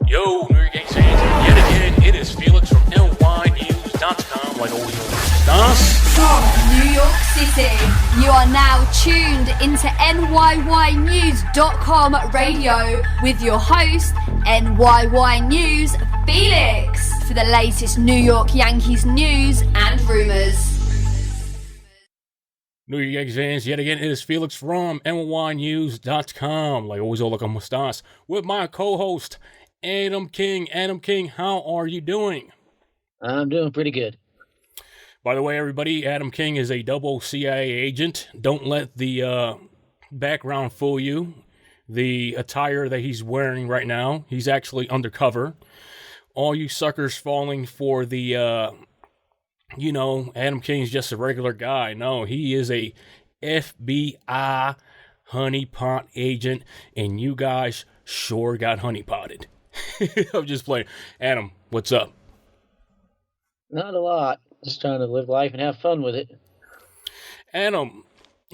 Yo, New York Yankees fans, yet again, it is Felix from NYYNEWS.com, like always. Estás? From New York City, you are now tuned into NYYNEWS.com radio with your host, NYY News Felix, for the latest New York Yankees news and rumors. New York Yankees fans, yet again, it is Felix from NYYNEWS.com, like always, Hola, cómo estás, with my co-host, Adam King. Adam King, how are you doing? I'm doing pretty good. By the way, everybody, Adam King is a double CIA agent. Don't let the background fool you. The attire that he's wearing right now, he's actually undercover. All you suckers falling for the, Adam King's just a regular guy. No, he is a FBI honeypot agent, and you guys sure got honeypotted. I'm just playing. Adam, what's up? Not a lot. Just trying to live life and have fun with it. Adam,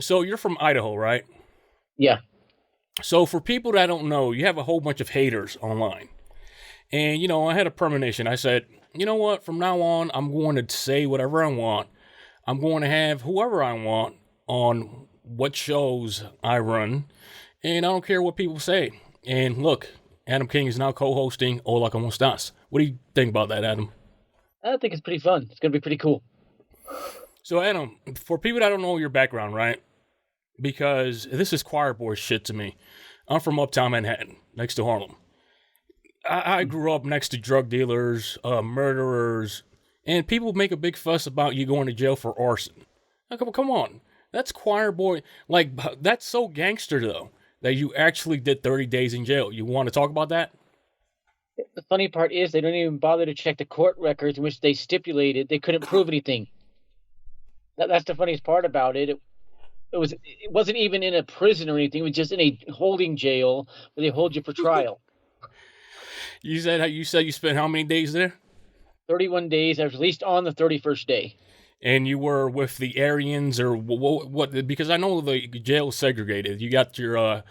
so you're from Idaho, right? Yeah. So for people that don't know, you have a whole bunch of haters online. And, I had a premonition. I said, you know what? From now on, I'm going to say whatever I want. I'm going to have whoever I want on what shows I run. And I don't care what people say. And look, Adam King is now co-hosting Hola, cómo estás. What do you think about that, Adam? I think it's pretty fun. It's going to be pretty cool. So, Adam, for people that don't know your background, right? Because this is choir boy shit to me. I'm from Uptown Manhattan, next to Harlem. I grew up next to drug dealers, murderers, and people make a big fuss about you going to jail for arson. Now, come on. That's choir boy. Like, that's so gangster, though, that you actually did 30 days in jail. You want to talk about that? The funny part is they don't even bother to check the court records in which they stipulated they couldn't prove anything. That's the funniest part about it. It wasn't even in a prison or anything. It was just in a holding jail where they hold you for trial. You said you spent how many days there? 31 days. I was released on the 31st day. And you were with the Aryans or what? Because I know the jail is segregated. You got your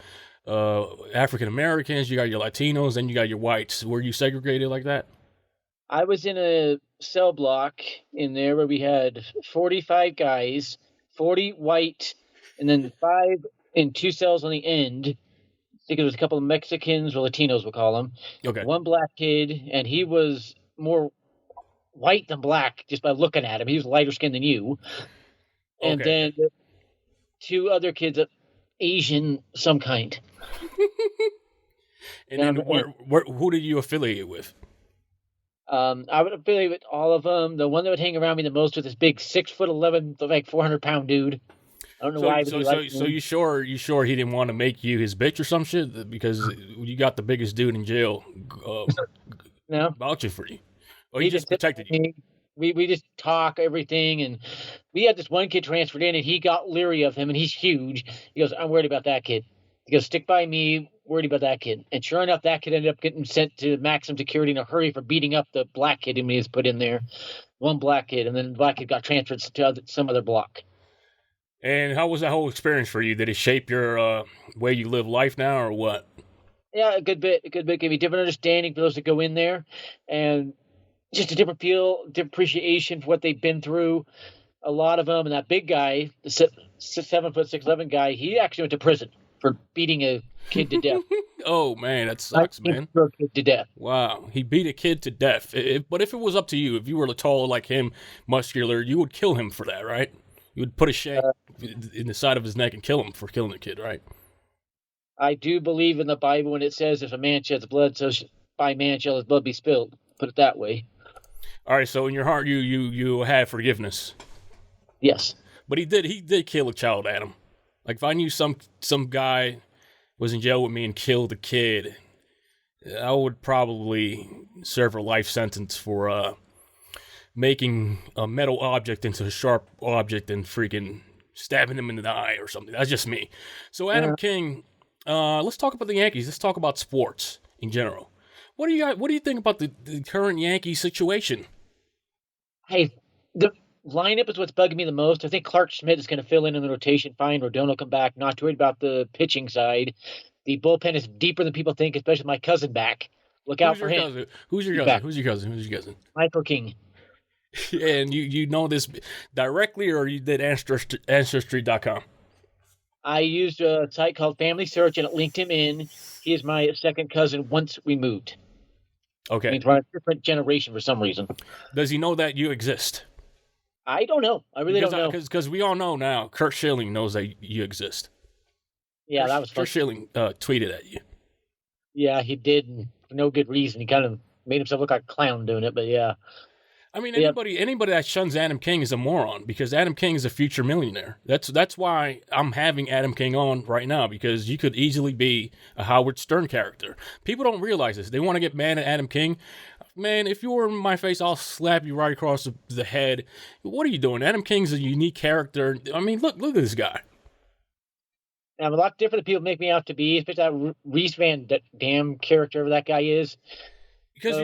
African Americans, you got your Latinos, and you got your whites. Were you segregated like that? I was in a cell block in there where we had 45 guys, 40 white, and then 5 in 2 cells on the end. I think it was a couple of Mexicans or Latinos, we'll call them. Okay. One black kid, and he was more white than black just by looking at him. He was lighter skinned than you. And Okay. then 2 other kids, Asian some kind. And then who did you affiliate with? I would affiliate with all of them. The one that would hang around me the most was this big 6'11", like 400-pound dude. I don't know why. So you sure he didn't want to make you his bitch or some shit because you got the biggest dude in jail No, vouching for you, or he just protected you? We just talk everything, and we had this one kid transferred in, and he got leery of him, and he's huge. He goes, "I'm worried about that kid." He goes, "Stick by me. Worried about that kid." And sure enough, that kid ended up getting sent to maximum security in a hurry for beating up the black kid whom he was put in there. One black kid, and then the black kid got transferred to some other block. And how was that whole experience for you? Did it shape your way you live life now, or what? Yeah, a good bit. Gave me different understanding for those that go in there, and just a different feel, different appreciation for what they've been through. A lot of them, and that big guy, the 7'6'11" guy, he actually went to prison for beating a kid to death. Oh man, that sucks, man. A kid to death. Wow, he beat a kid to death. But if it was up to you, if you were tall like him, muscular, you would kill him for that, right? You would put a shank in the side of his neck and kill him for killing a kid, right? I do believe in the Bible when it says if a man sheds blood, so by man shall his blood be spilled. Put it that way. All right, so in your heart, you have forgiveness. Yes. But he did kill a child, Adam. Like if I knew some guy was in jail with me and killed a kid, I would probably serve a life sentence for making a metal object into a sharp object and freaking stabbing him in the eye or something. That's just me. So Adam King, let's talk about the Yankees. Let's talk about sports in general. What do you think about the current Yankee situation? Hey, the lineup is what's bugging me the most. I think Clark Schmidt is going to fill in the rotation fine. Rodon will come back. Not too worried about the pitching side. The bullpen is deeper than people think, especially my cousin back. Look out Who's for your him. cousin? Who's your He's cousin? back. Who's your cousin? Who's your cousin? Michael King. And you know this directly, or you did Ancestry.com? I used a site called Family Search, and it linked him in. He is my second cousin once we moved. Okay. I mean, we're a different generation for some reason. Does he know that you exist? I don't know. I really don't know. Because we all know now, Kurt Schilling knows that you exist. Yeah, that was fun. Kurt Schilling tweeted at you. Yeah, he did, and for no good reason. He kind of made himself look like a clown doing it, but yeah. I mean, anybody that shuns Adam King is a moron, because Adam King is a future millionaire. That's why I'm having Adam King on right now, because you could easily be a Howard Stern character. People don't realize this. They want to get mad at Adam King. Man, if you were in my face, I'll slap you right across the head. What are you doing? Adam King's a unique character. I mean, look at this guy. I'm a lot different than people make me out to be, especially that Reese Van Dam character, whatever that guy is. Because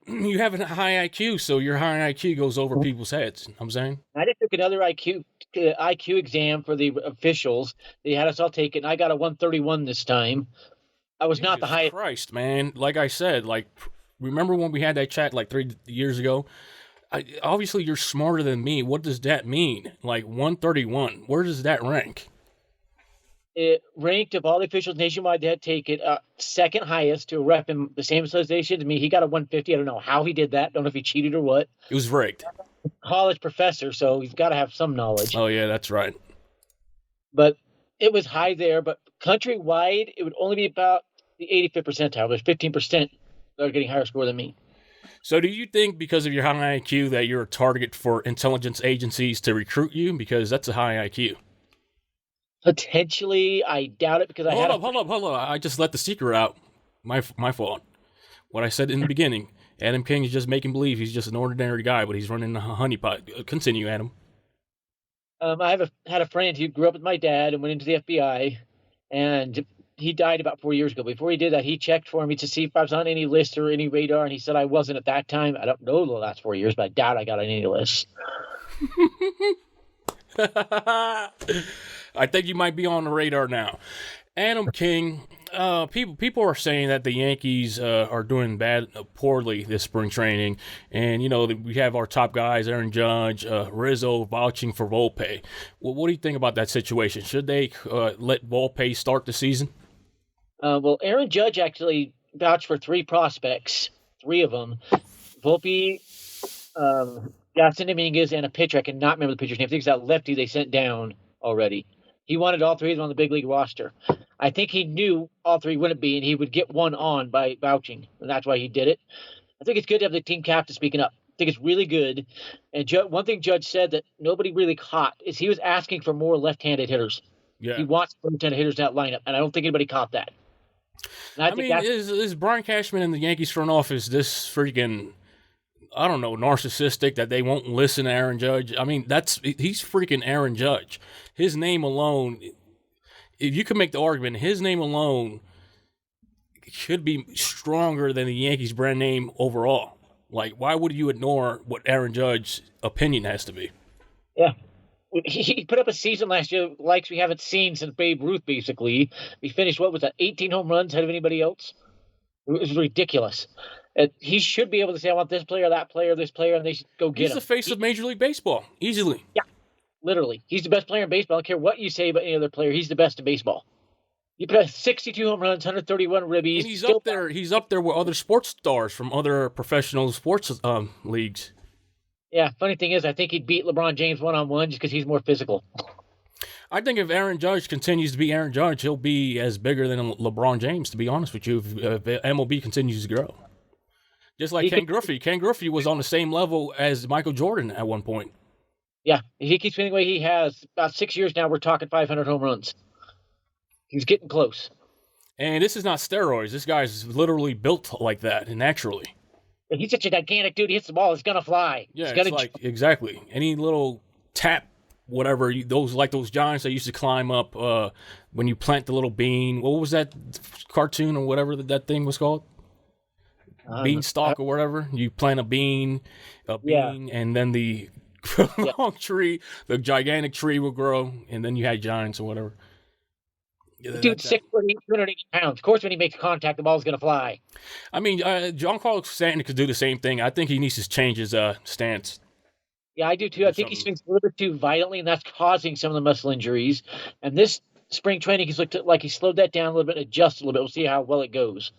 you have a high IQ, so your high IQ goes over people's heads. You know what I'm saying? I just took another IQ exam for the officials. They had us all take it, and I got a 131 this time. I was not the highest. Christ, man. Like I said, remember when we had that chat 3 years ago? Obviously, you're smarter than me. What does that mean? 131. Where does that rank? It ranked of all the officials nationwide that take it second highest to a rep in the same association to me. He got a 150. I don't know how he did that. Don't know if he cheated or what. It was rigged. College professor, so he's got to have some knowledge. Oh, yeah, that's right. But it was high there. But countrywide, it would only be about the 85th percentile. There's 15% that are getting higher score than me. So do you think because of your high IQ that you're a target for intelligence agencies to recruit you? Because that's a high IQ. Potentially, I doubt it because Hold up. I just let the secret out. My fault. What I said in the beginning. Adam King is just making believe he's just an ordinary guy, but he's running a honeypot. Continue, Adam. I had a friend who grew up with my dad and went into the FBI, and he died about 4 years ago. Before he did that, he checked for me to see if I was on any list or any radar, and he said I wasn't at that time. I don't know the last 4 years, but I doubt I got on any list. I think you might be on the radar now. Adam King, people are saying that the Yankees are doing poorly this spring training, and we have our top guys, Aaron Judge, Rizzo, vouching for Volpe. Well, what do you think about that situation? Should they let Volpe start the season? Well, Aaron Judge actually vouched for 3 prospects, 3 of them. Volpe, Gaston Dominguez, and a pitcher. I cannot remember the pitcher's name. I think it's that lefty they sent down already. He wanted all 3 of them on the big league roster. I think he knew all 3 wouldn't be, and he would get one on by vouching, and that's why he did it. I think it's good to have the team captain speaking up. I think it's really good. And one thing Judge said that nobody really caught is he was asking for more left-handed hitters. Yeah. He wants left-handed hitters in that lineup, and I don't think anybody caught that. I mean, is Brian Cashman in the Yankees front office this freaking, I don't know, narcissistic that they won't listen to Aaron Judge? I mean, he's freaking Aaron Judge. His name alone, if you could make the argument, his name alone should be stronger than the Yankees brand name overall. Why would you ignore what Aaron Judge's opinion has to be? Yeah. He put up a season last year like we haven't seen since Babe Ruth, basically. We finished, 18 home runs ahead of anybody else? It was ridiculous. He should be able to say, I want this player, that player, this player, and they should go get him. He's the face of Major League Baseball, easily. Yeah, literally. He's the best player in baseball. I don't care what you say about any other player. He's the best in baseball. He put up 62 home runs, 131 ribbies. And he's up there. He's up there with other sports stars from other professional sports leagues. Yeah, funny thing is, I think he'd beat LeBron James one-on-one just because he's more physical. I think if Aaron Judge continues to be Aaron Judge, he'll be as bigger than LeBron James, to be honest with you, if MLB continues to grow. Just like Ken Griffey. Ken Griffey was on the same level as Michael Jordan at one point. Yeah, if he keeps playing the way he has, about 6 years now, we're talking 500 home runs. He's getting close. And this is not steroids. This guy's literally built like that, naturally. He's such a gigantic dude. He hits the ball, it's gonna fly. Yeah, exactly. Any little tap, whatever. Those giants that used to climb up when you plant the little bean. What was that cartoon or whatever that thing was called? Beanstalk or whatever. You plant a bean, and then the long tree, the gigantic tree will grow, and then you had giants or whatever. The dude's 6'8", 280 pounds. Of course, when he makes contact, the ball's going to fly. I mean, Giancarlo Stanton could do the same thing. I think he needs to change his stance. Yeah, I do too. I think he swings a little bit too violently, and that's causing some of the muscle injuries. And this spring training, he's looked like he slowed that down a little bit, and adjusted a little bit. We'll see how well it goes.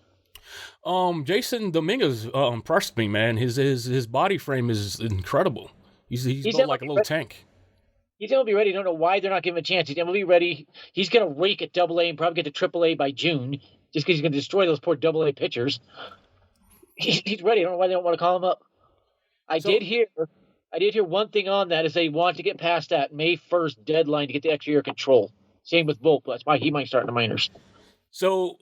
Jason Dominguez impressed me, man. His body frame is incredible. He's built like a little tank. He's going to be ready. I don't know why they're not giving him a chance. He's going to be ready. He's going to rake at Double-A and probably get to Triple-A by June, just because he's going to destroy those poor Double-A pitchers. He's ready. I don't know why they don't want to call him up. I did hear one thing on that is they want to get past that May 1st deadline to get the extra year control. Same with Volpe. That's why he might start in the minors. So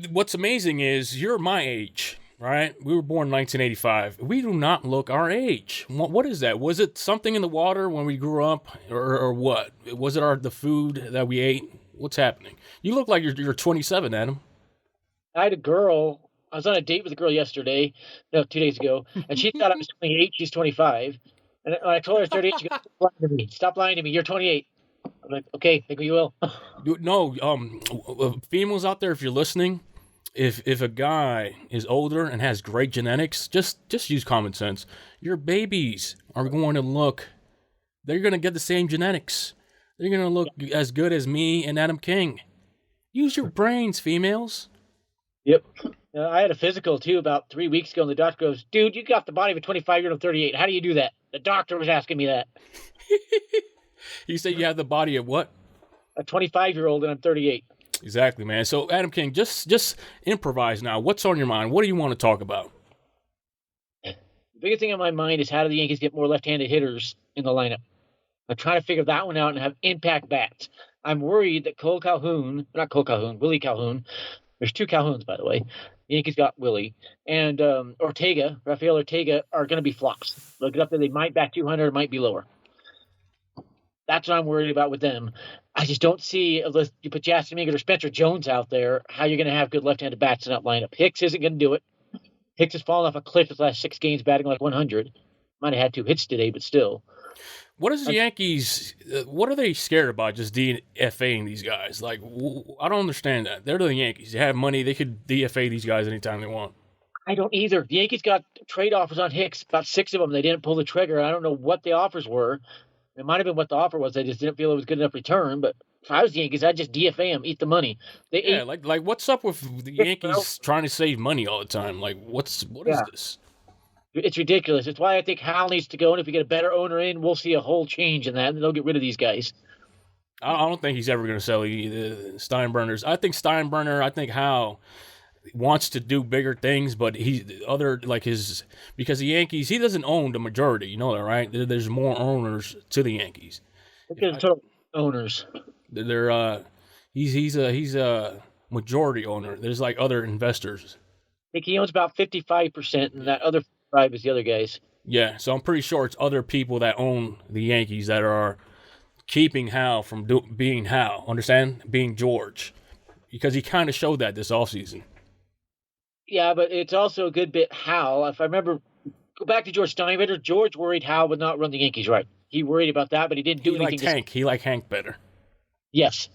what's amazing is you're my age, right? We were born in 1985. We do not look our age. What is that? Was it something in the water when we grew up, or what? Was it the food that we ate? What's happening? You look like you're 27, Adam. I had a girl. I was on a date with a girl yesterday, 2 days ago, and she thought I was 28. She's 25. And when I told her I was 38, she goes, "Stop lying to me. Stop lying to me. You're 28. I'm like, okay, maybe you will. No, females out there, if you're listening, if a guy is older and has great genetics, just use common sense. Your babies are going to look, they're going to get the same genetics. They're going to look as good as me and Adam King. Use your brains, females. Yep. I had a physical, too, about 3 weeks ago, and the doctor goes, dude, you got the body of a 25-year-old and 38. How do you do that? The doctor was asking me that. You say you have the body of what? A 25-year-old, and I'm 38. Exactly, man. So, Adam King, just improvise now. What's on your mind? What do you want to talk about? The biggest thing on my mind is how do the Yankees get more left-handed hitters in the lineup? I'm trying to figure that one out and have impact bats. I'm worried that Willie Calhoun. There's 2 Calhouns, by the way. The Yankees got Willie. And Rafael Ortega are going to be flops. Look it up there. They might bat 200, might be lower. That's what I'm worried about with them. I just don't see, unless you put Jasper Mingus or Spencer Jones out there, how you're going to have good left-handed bats in that lineup. Hicks isn't going to do it. Hicks has fallen off a cliff his last 6 games, batting like 100. Might have had 2 hits today, but still. What is the Yankees? What are they scared about? Just DFAing these guys? Like, I don't understand that. They're the Yankees. They have money. They could DFA these guys anytime they want. I don't either. The Yankees got trade offers on Hicks, about 6 of them. They didn't pull the trigger. I don't know what the offers were. It might have been what the offer was. They just didn't feel it was good enough return. But if I was the Yankees, I'd just DFA them, eat the money. Like what's up with the Yankees trying to save money all the time? Like, what is this? It's ridiculous. It's why I think Hal needs to go, and if we get a better owner in, we'll see a whole change in that, and they'll get rid of these guys. I don't think he's ever going to sell the Steinbrenners. I think Hal wants to do bigger things, but because the Yankees, he doesn't own the majority. You know that, right? There's more owners to the Yankees. Because total owners. He's a majority owner. There's like other investors. I think he owns about 55%, and that other 5 is the other guys. Yeah, so I'm pretty sure it's other people that own the Yankees that are keeping Hal from being Hal. Understand? Being George. Because he kind of showed that this offseason. Yeah, but it's also a good bit Hal. If I remember, go back to George Steinbrenner. George worried Hal would not run the Yankees right. He worried about that, but he didn't do anything. He liked Hank better. Yes.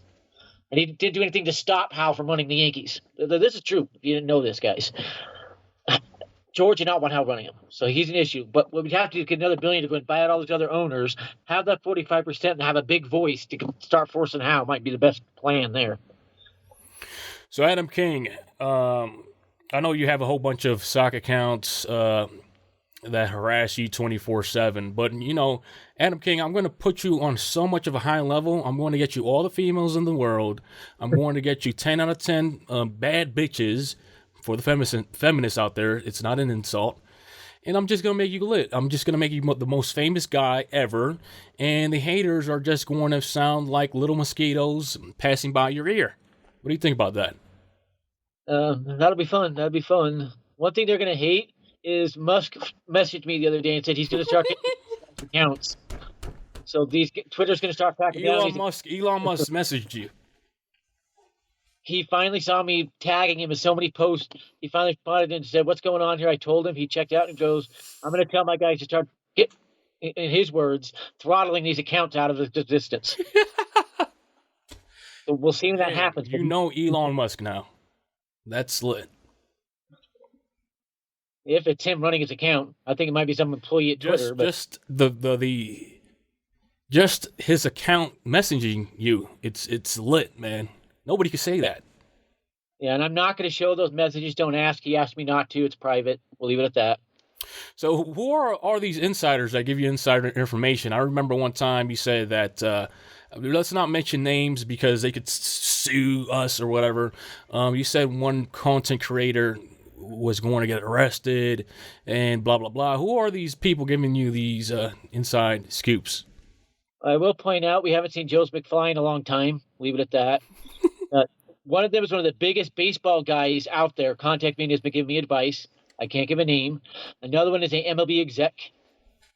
And he didn't do anything to stop Hal from running the Yankees. This is true. If you didn't know this, guys. George did not want Hal running him, so he's an issue. But what we'd have to do is get another $1 billion to go and buy out all these other owners, have that 45%, and have a big voice to start forcing Hal. Might be the best plan there. So, Adam King, I know you have a whole bunch of sock accounts that harass you 24/7, but Adam King, I'm going to put you on so much of a high level. I'm going to get you all the females in the world. I'm going to get you 10 out of 10 bad bitches for the feminists out there. It's not an insult. And I'm just going to make you lit. I'm just going to make you the most famous guy ever. And the haters are just going to sound like little mosquitoes passing by your ear. What do you think about that? That'll be fun. One thing they're going to hate is Musk messaged me the other day and said he's going to start getting accounts. So Twitter's going to start packing down. Elon Musk messaged you. He finally saw me tagging him in so many posts. He finally spotted it and said, "What's going on here?" I told him. He checked out and goes, "I'm going to tell my guys to start, in his words, throttling these accounts out of existence." So we'll see when that Hey, happens. you know Elon Musk now. That's lit. If it's him running his account, I think it might be some employee at Twitter. But Just just his account messaging you. It's lit, man. Nobody can say that. yeah, and I'm not going to show those messages. Don't ask. He asked me not to. It's private. We'll leave it at that. So who are these insiders that give you insider information? I remember one time you said that let's not mention names because they could sue us or whatever. You said one content creator was going to get arrested and blah blah blah. Who are these people giving you these inside scoops? I will point out we haven't seen Joe's McFly in a long time. Leave it at that. One of them is one of the biggest baseball guys out there. Contact me and has been giving me advice. I can't give a name. Another one is a MLB exec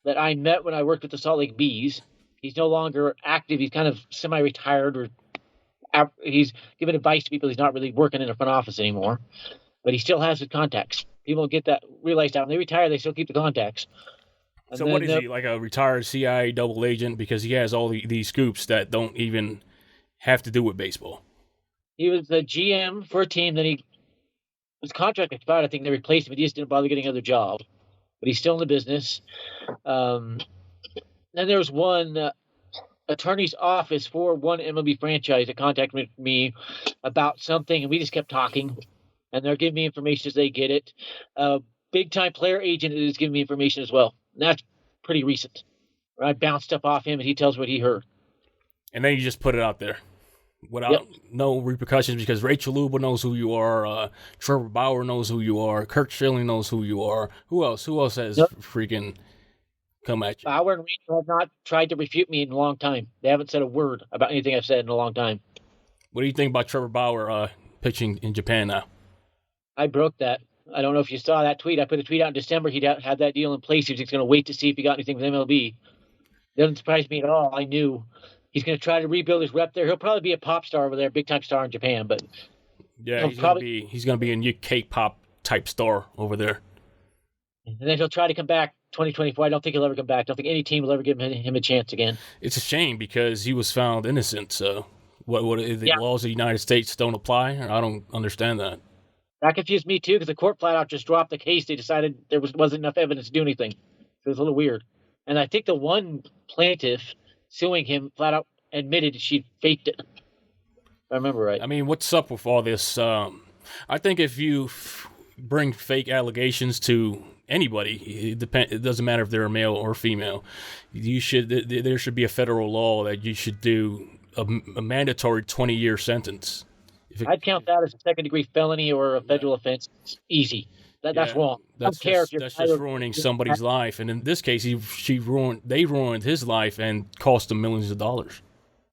that I met when I worked with the Salt Lake Bees. He's no longer active. He's kind of semi-retired, or he's giving advice to people. He's not really working in a front office anymore, but he still has his contacts. People get that realized that when they retire, they still keep the contacts. And so what is he, like a retired CIA double agent? Because he has all these scoops that don't even have to do with baseball. He was the GM for a team. Then his contract expired. I think they replaced him, but he just didn't bother getting another job. But he's still in the business. Then there was one attorney's office for one MLB franchise that contacted me about something, and we just kept talking. And they're giving me information as they get it. Big-time player agent is giving me information as well. And that's pretty recent. I bounce stuff off him, and he tells what he heard. And then you just put it out there without no repercussions, because Rachel Luba knows who you are. Trevor Bauer knows who you are. Kurt Schilling knows who you are. Who else? Who else has freaking come at you? Bauer and Rachel have not tried to refute me in a long time. They haven't said a word about anything I've said in a long time. What do you think about Trevor Bauer pitching in Japan now? I broke that. I don't know if you saw that tweet. I put a tweet out in December. He had that deal in place. He was just going to wait to see if he got anything from MLB. Doesn't surprise me at all. I knew he's going to try to rebuild his rep there. He'll probably be a pop star over there, big time star in Japan. But yeah, he's going to be a K-pop type star over there. And then he'll try to come back 2024. I don't think he'll ever come back. I don't think any team will ever give him a chance again. It's a shame because he was found innocent. So what the laws of the United States don't apply? I don't understand that. That confused me too, because the court flat out just dropped the case. They decided there wasn't enough evidence to do anything. So it was a little weird. And I think the one plaintiff suing him flat out admitted she faked it. If I remember right. I mean, what's up with all this? I think if you bring fake allegations to anybody, it doesn't matter if they're a male or female. There should be a federal law that you should do a mandatory 20-year sentence. I'd count that as a second-degree felony or a federal offense. It's easy. That's wrong. That's just ruining somebody's life. And in this case, they ruined his life and cost him millions of dollars.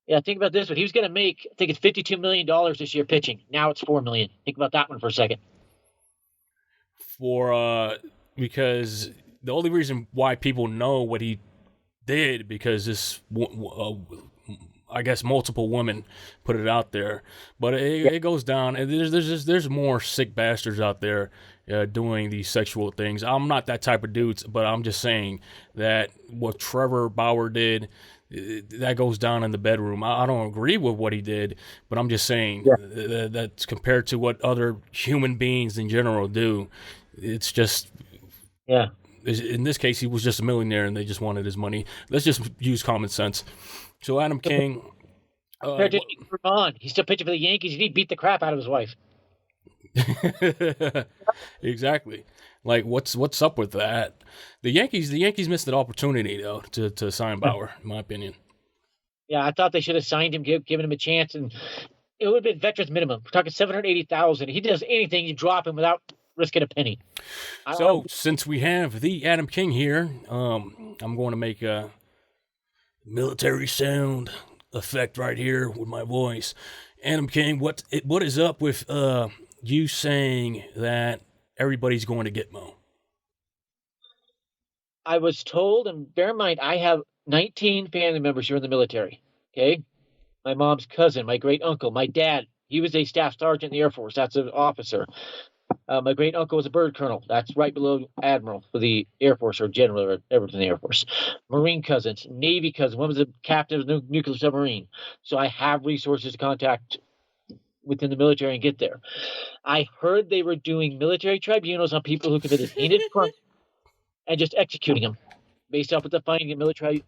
Yeah, think about this one. He was going to make, I think it's $52 million this year pitching. Now it's $4 million. Think about that one for a second. Because the only reason why people know what he did, because this I guess multiple women put it out there, but it goes down, and there's more sick bastards out there doing these sexual things. I'm not that type of dude, but I'm just saying that what Trevor Bauer did, that goes down in the bedroom. I don't agree with what he did, but I'm just saying that's compared to what other human beings in general do. It's just in this case, he was just a millionaire, and they just wanted his money. Let's just use common sense. So Adam King, he's still pitching for the Yankees. He beat the crap out of his wife. Exactly. Like what's up with that? The Yankees missed an opportunity though to sign Bauer, in my opinion. Yeah, I thought they should have signed him, given him a chance, and it would have been veterans minimum. We're talking $780,000. He does anything, you drop him without risking a penny. So since we have the Adam King here, I'm going to make a military sound effect right here with my voice. Adam King, what is up with you saying that everybody's going to Gitmo? I was told, and bear in mind, I have 19 family members who are in the military. Okay, my mom's cousin, my great uncle, my dad. He was a staff sergeant in the Air Force. That's an officer. My great uncle was a bird colonel. That's right below admiral for the Air Force, or general, or everything in the Air Force. Marine cousins, Navy cousins. One was a captain of a nuclear submarine. So I have resources to contact within the military and get there. I heard they were doing military tribunals on people who committed heinous crimes and just executing them based off of the finding of military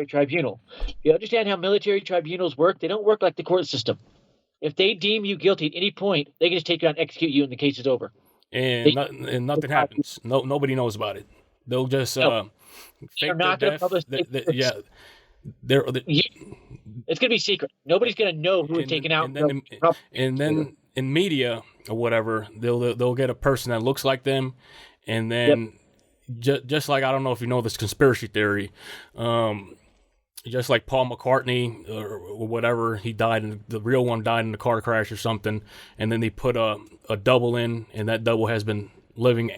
tribunal. You understand how military tribunals work? They don't work like the court system. If they deem you guilty at any point, they can just take you out and execute you, and the case is over. And nothing happens. Nobody knows about it. They'll just fake their death. Yeah, it's going to be secret. Nobody's going to know who was taken out. And then in media or whatever, they'll get a person that looks like them, and then just like, I don't know if you know this conspiracy theory, just like Paul McCartney or whatever, the real one died in a car crash or something, and then they put a double in, and that double has been living.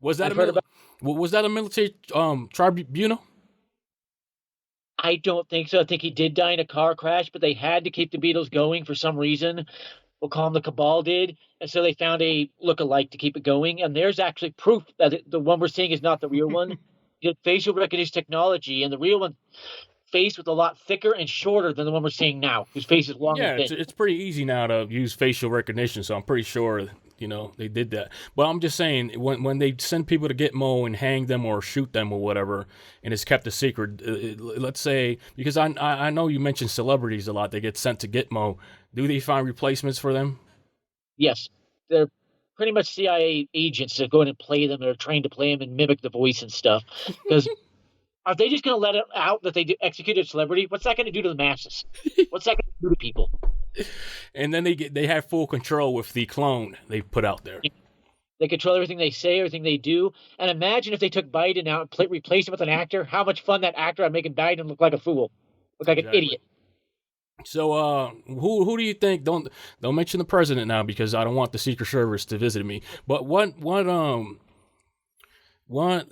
Was that a military tribunal? I don't think so. I think he did die in a car crash, but they had to keep the Beatles going for some reason. We'll call them the Cabal did. And so they found a look-alike to keep it going. And there's actually proof that the one we're seeing is not the real one. You had facial recognition technology, and the real one face was a lot thicker and shorter than the one we're seeing now, whose face is long and thin. It's pretty easy now to use facial recognition, so I'm pretty sure they did that. But I'm just saying, when they send people to Gitmo and hang them or shoot them or whatever, and it's kept a secret, let's say, because I know you mentioned celebrities a lot, they get sent to Gitmo. Do they find replacements for them? Yes. They're pretty much CIA agents that go in and play them. They're trained to play them and mimic the voice and stuff. Because are they just going to let it out that they executed a celebrity? What's that going to do to the masses? What's that going to do to people? And then they have full control with the clone they put out there. They control everything they say, everything they do. And imagine if they took Biden out and replaced him with an actor. How much fun that actor had making Biden look like a fool, look like an idiot. So, who do you think? Don't mention the president now, because I don't want the Secret Service to visit me. But what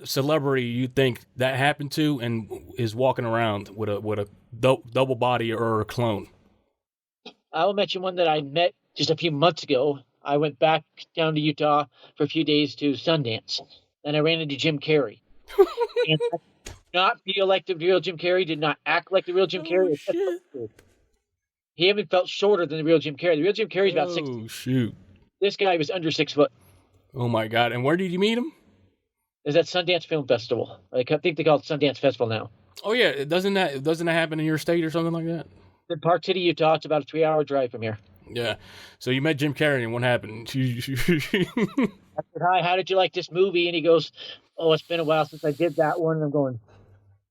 celebrity you think that happened to and is walking around with a double body or a clone? I will mention one that I met just a few months ago. I went back down to Utah for a few days to Sundance, and I ran into Jim Carrey. And I did not feel like the real Jim Carrey, did not act like the real Jim Carrey. Shit. He even felt shorter than the real Jim Carrey. The real Jim Carrey is about 6 feet. Oh, shoot. This guy was under 6 foot. Oh, my God. And where did you meet him? Is that Sundance Film Festival. I think they call it Sundance Festival now. Oh, yeah. Doesn't that happen in your state or something like that? In Park City, Utah. It's about a 3-hour drive from here. Yeah. So you met Jim Carrey, and what happened? I said, hi, how did you like this movie? And he goes, oh, it's been a while since I did that one. And I'm going,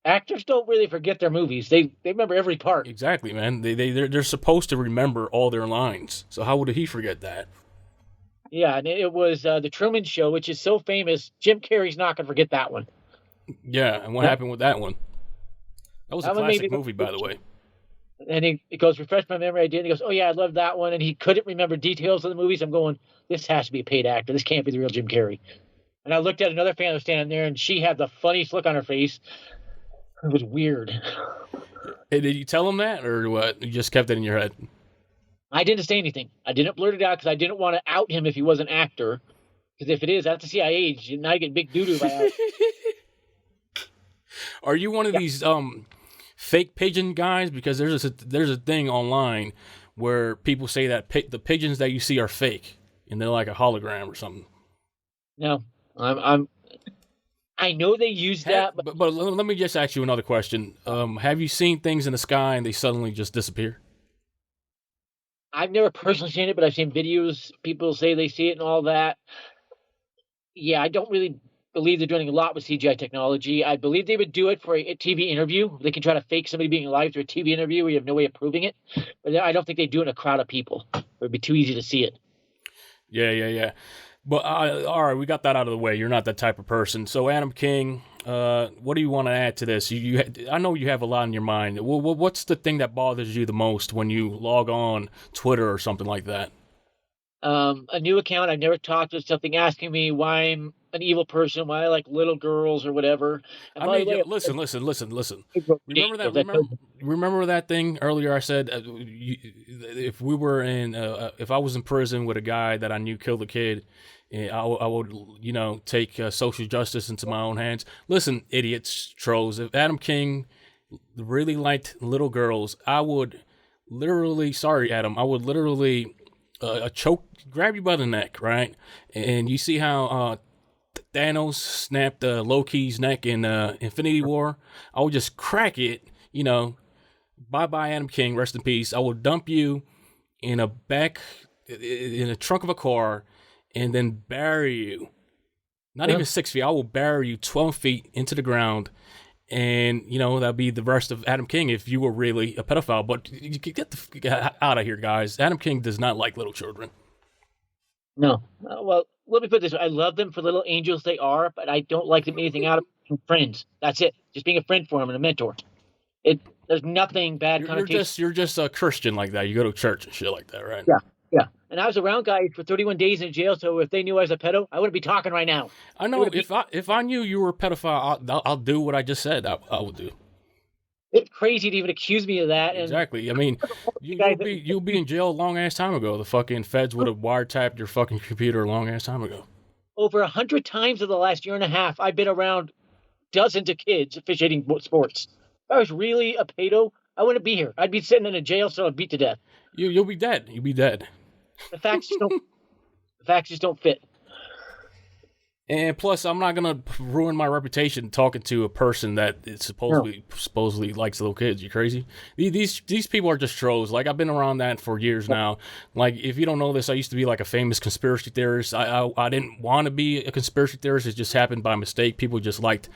actors don't really forget their movies. They remember every part. Exactly, man. They're supposed to remember all their lines. So how would he forget that? Yeah, and it was The Truman Show, which is so famous. Jim Carrey's not going to forget that one. Yeah, and what happened with that one? That was a classic movie, by the way. And he goes, refresh my memory. I did. And he goes, oh, yeah, I love that one. And he couldn't remember details of the movies. I'm going, this has to be a paid actor. This can't be the real Jim Carrey. And I looked at another fan who was standing there, and she had the funniest look on her face. It was weird. Hey, did you tell him that, or what? You just kept it in your head? I didn't say anything. I didn't blurt it out because I didn't want to out him if he was an actor. Because if it is, that's the CIA. Now you get big doo-doo by out. Are you one of these fake pigeon guys? Because there's a thing online where people say that the pigeons that you see are fake, and they're like a hologram or something. No, I know they use that, but let me just ask you another question. Have you seen things in the sky and they suddenly just disappear? I've never personally seen it, but I've seen videos. People say they see it and all that. Yeah, I don't really believe they're doing a lot with CGI technology. I believe they would do it for a TV interview. They can try to fake somebody being alive through a TV interview where you have no way of proving it. But I don't think they do it in a crowd of people. It would be too easy to see it. Yeah. But all right, we got that out of the way. You're not that type of person. So, Adam King, what do you want to add to this? I know you have a lot in your mind. What's the thing that bothers you the most when you log on Twitter or something like that? A new account I've never talked to, something asking me why I'm an evil person, why I like little girls or whatever. And I mean, listen. Remember that thing earlier I said, if we were in, if I was in prison with a guy that I knew killed a kid, I would, take social justice into my own hands. Listen, idiots, trolls, if Adam King really liked little girls, I would literally, grab you by the neck, right? And you see how Thanos snapped Loki's neck in Infinity War? I would just crack it, bye-bye Adam King, rest in peace. I will dump you in a trunk of a car and then bury you. Not even 6 feet. I will bury you 12 feet into the ground. And, that'd be the rest of Adam King if you were really a pedophile. But you get the out of here, guys. Adam King does not like little children. No. Well, let me put it this way. I love them for little angels they are, but I don't like them anything out of them friends. That's it. Just being a friend for them and a mentor. There's nothing bad connotation. You're just a Christian like that. You go to church and shit like that, right? Yeah. And I was around guys for 31 days in jail, so if they knew I was a pedo, I wouldn't be talking right now. I know. If I knew you were a pedophile, I'll do what I just said I would do. It's crazy to even accuse me of that. Exactly. I mean, you'll be in jail a long ass time ago. The fucking feds would have wiretapped your fucking computer a long ass time ago. Over 100 times in the last year and a half, I've been around dozens of kids officiating sports. If I was really a pedo, I wouldn't be here. I'd be sitting in a jail cell and beat to death. You'll be dead. You'll be dead. The facts just don't fit. And plus, I'm not gonna ruin my reputation talking to a person that is supposedly likes little kids. You crazy? These people are just trolls. Like, I've been around that for years now. Like, if you don't know this, I used to be like a famous conspiracy theorist. I didn't want to be a conspiracy theorist. It just happened by mistake. People just liked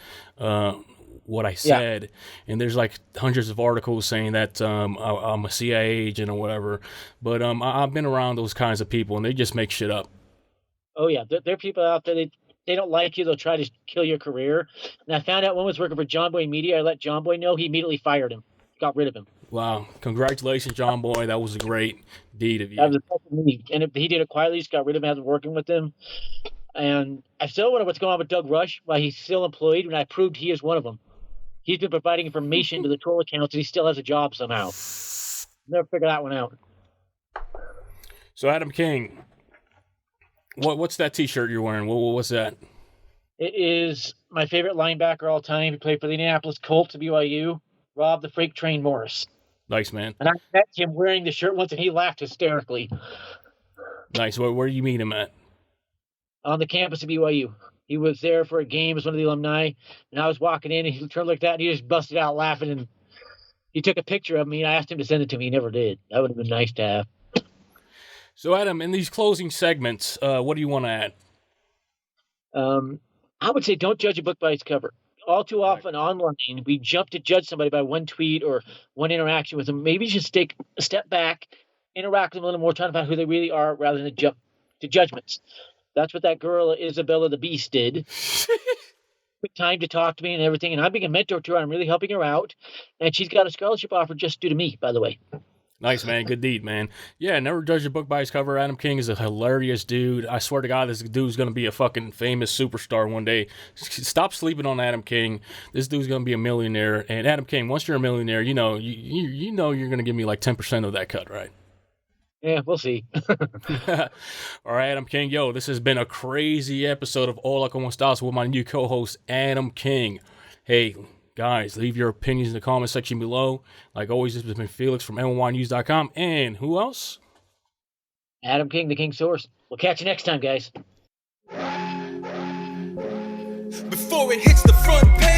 what I said. Yeah. And there's like hundreds of articles saying that I'm a CIA agent or whatever. But I've been around those kinds of people, and they just make shit up. Oh yeah, there are people out there. They don't like you. They'll try to kill your career. And I found out one was working for John Boy Media. I let John Boy know. He immediately fired him. Got rid of him. Wow. Congratulations, John Boy. That was a great deed of you. That was a me. And he did it quietly. Just got rid of him. I was working with him. And I still wonder what's going on with Doug Rush, why he's still employed, when I proved he is one of them. He's been providing information to the troll accounts, and he still has a job somehow. Never figured that one out. So, Adam King, what's that T-shirt you're wearing? What's that? It is my favorite linebacker all time. He played for the Indianapolis Colts at BYU, Rob the Freight Train Morris. Nice, man. And I met him wearing the shirt once, and he laughed hysterically. Nice. Where do you meet him at? On the campus of BYU. He was there for a game as one of the alumni, and I was walking in, and he turned like that, and he just busted out laughing, and he took a picture of me, and I asked him to send it to me. He never did. That would have been nice to have. So, Adam, in these closing segments, what do you want to add? I would say don't judge a book by its cover. All too often online, we jump to judge somebody by one tweet or one interaction with them. Maybe you should take a step back, interact with them a little more, trying to find who they really are rather than jump to judgments. That's what that girl, Isabella the Beast, did. Took time to talk to me and everything, and I'm being a mentor to her. I'm really helping her out, and she's got a scholarship offer just due to me, by the way. Nice, man. Good deed, man. Yeah, never judge a book by its cover. Adam King is a hilarious dude. I swear to God, this dude's going to be a fucking famous superstar one day. Stop sleeping on Adam King. This dude's going to be a millionaire. And Adam King, once you're a millionaire, you know you're going to give me like 10% of that cut, right? Yeah, we'll see. All right, Adam King. Yo, this has been a crazy episode of Hola, cómo estás with my new co-host, Adam King. Hey, guys, leave your opinions in the comment section below. Like always, this has been Felix from NYYNEWS.com. And who else? Adam King, the King Source. We'll catch you next time, guys. Before it hits the front page.